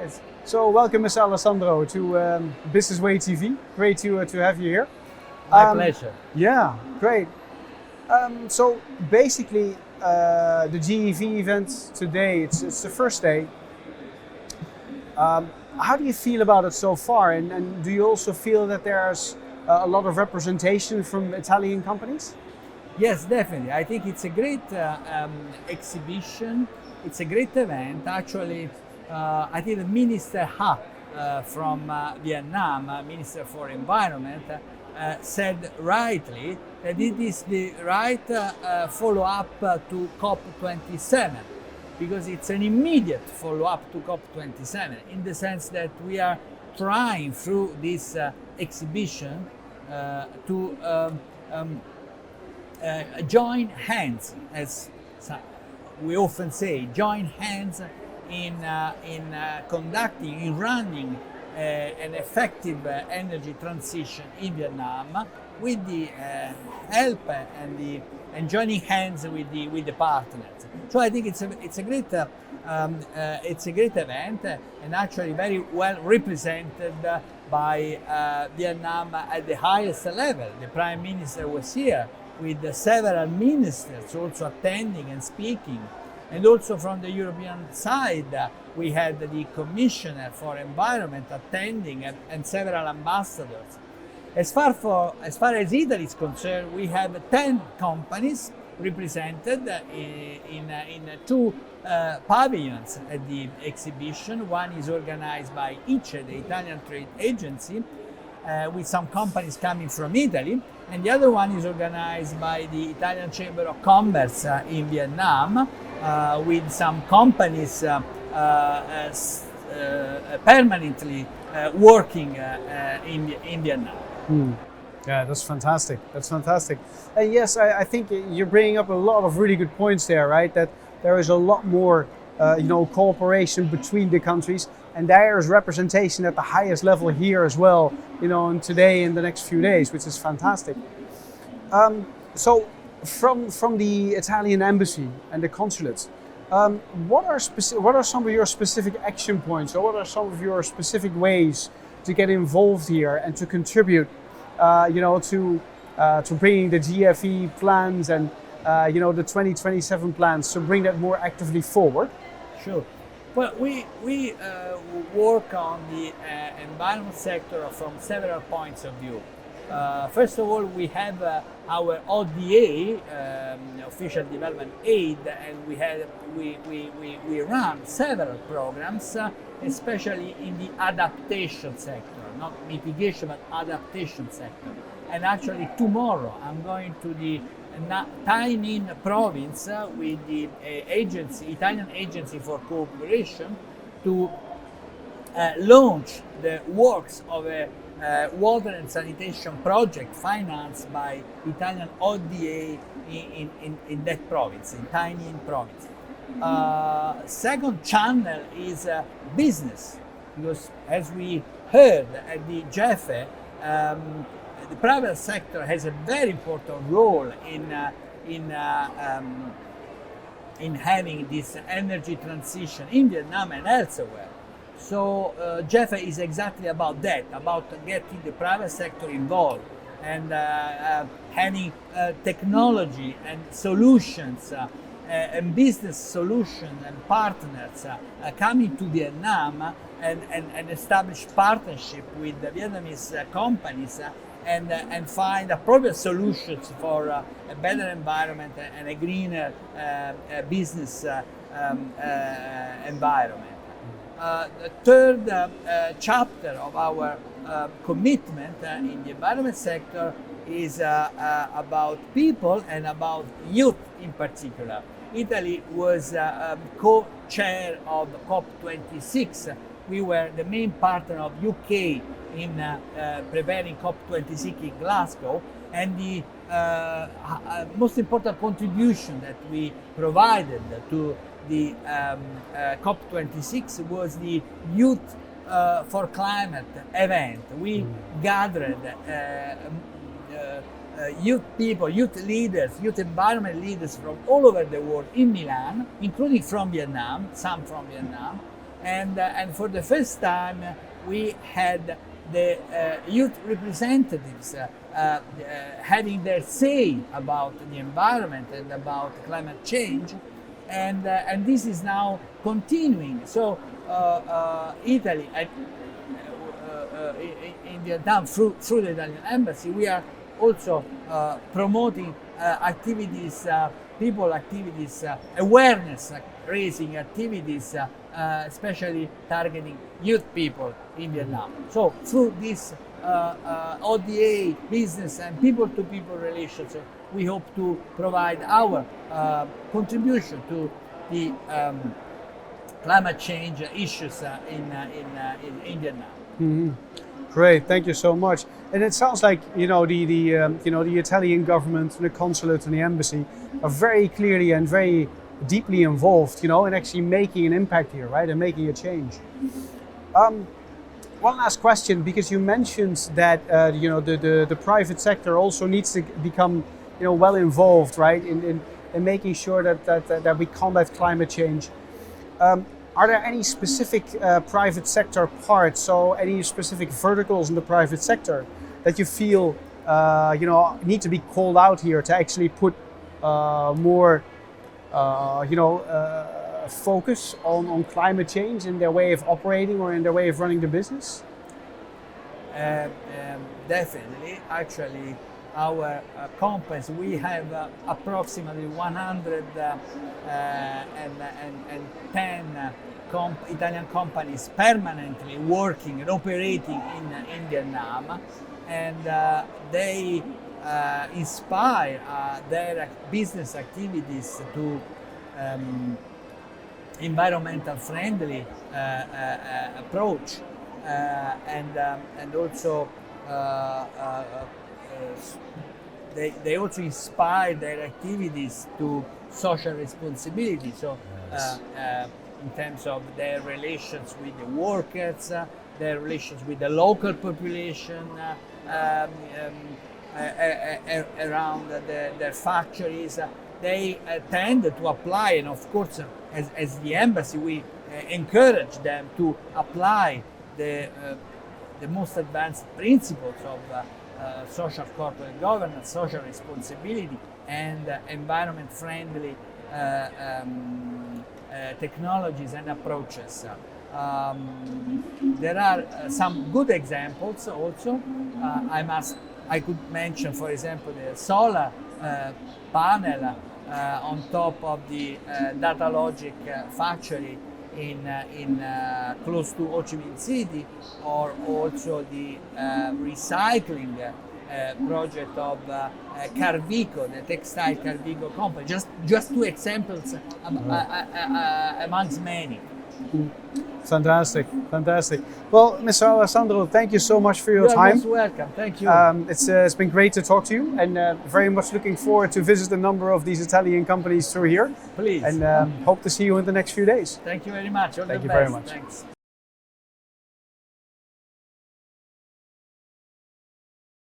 right. So welcome, Mr. Alessandro, to Business Way TV. Great to have you here. My pleasure. Yeah, great. So basically, the GEFE event today, it's the first day. How do you feel about it so far? And do you also feel that there's a lot of representation from Italian companies? Yes, definitely. I think it's a great exhibition. It's a great event. Actually, I think the Minister Ha from Vietnam, Minister for Environment, said rightly that it is the right follow-up to COP27, because it's an immediate follow-up to COP27 in the sense that we are trying through this exhibition to join hands, as we often say, join hands in conducting, in running an effective energy transition in Vietnam, with the help and joining hands with the partners. So I think it's a great event, and actually very well represented by Vietnam at the highest level. The Prime Minister was here with several ministers also attending and speaking. And also from the European side, we had the Commissioner for Environment attending and several ambassadors. As far as Italy is concerned, we have 10 companies represented in two pavilions at the exhibition. One is organized by ICE, the Italian Trade Agency, with some companies coming from Italy, and the other one is organized by the Italian Chamber of Commerce in Vietnam, with some companies permanently working in Vietnam. Yeah, that's fantastic. That's fantastic. And yes, I think you're bringing up a lot of really good points there, right? That there is a lot more, cooperation between the countries, and there is representation at the highest level here as well, and today and the next few days, which is fantastic. So, from the Italian embassy and the consulates, what are some of your specific action points, or what are some of your specific ways to get involved here and to contribute, to bringing the GFE plans and the 2027 plans, to bring that more actively forward? Sure. Well, we work on the environment sector from several points of view. First of all, we have our ODA, Official Development Aid, and we run several programs, especially in the adaptation sector, not mitigation, but adaptation sector. And actually tomorrow I'm going to the Tay Ninh province with the Italian Agency for Cooperation to launch the works of a water and sanitation project financed by Italian ODA in that province, in Tay Ninh province. Second channel is business, because as we heard at the GEFE, the private sector has a very important role in having this energy transition in Vietnam and elsewhere. So GEFE is exactly about that, about getting the private sector involved and having technology and solutions and business solutions and partners coming to Vietnam and establish partnership with the Vietnamese companies and find appropriate solutions for a better environment and a greener business environment. The third chapter of our commitment in the environment sector is about people and about youth in particular. Italy was co-chair of COP26. We were the main partner of UK in preparing COP26 in Glasgow, and the most important contribution that we provided to the COP26 was the Youth for Climate event. We gathered youth people, youth leaders, youth environment leaders from all over the world in Milan, including from Vietnam, some from Vietnam, And for the first time, we had the youth representatives having their say about the environment and about climate change, and this is now continuing. So Italy, in Vietnam, through the Italian embassy, we are also promoting activities, people activities, awareness raising activities, especially targeting youth people in Vietnam. So through this ODA business and people-to-people relations, we hope to provide our contribution to the climate change issues in Vietnam. Mm-hmm. Great, thank you so much. And it sounds like the Italian government, the consulate, and the embassy are very clearly and very deeply involved, in actually making an impact here, right, and making a change. One last question, because you mentioned that the private sector also needs to become well involved, right, in making sure that we combat climate change. Are there any specific private sector parts, so any specific verticals in the private sector that you feel need to be called out here to actually put more focus on climate change in their way of operating or in their way of running the business? Definitely. Actually, our companies, we have approximately 110 Italian companies permanently working and operating in Vietnam, and they inspire their business activities to environmental friendly approach, and also they also inspire their activities to social responsibility. So in terms of their relations with the workers, their relations with the local population, around their factories, they tend to apply, and of course, as the embassy, we encourage them to apply the most advanced principles of social corporate governance, social responsibility, and environment-friendly technologies and approaches. There are some good examples also. I could mention, for example, the solar panel on top of the data logic factory in close to Ho Chi Minh City, or also the recycling project of Carvico, the textile Carvico company. Just two examples amongst many. Fantastic, fantastic. Well, Mr. Alessandro, thank you so much for your time. You're most welcome. Thank you. It's been great to talk to you, and very much looking forward to visit a number of these Italian companies through here. Please. And hope to see you in the next few days. Thank you very much. All Thank the you very best. much. Thanks.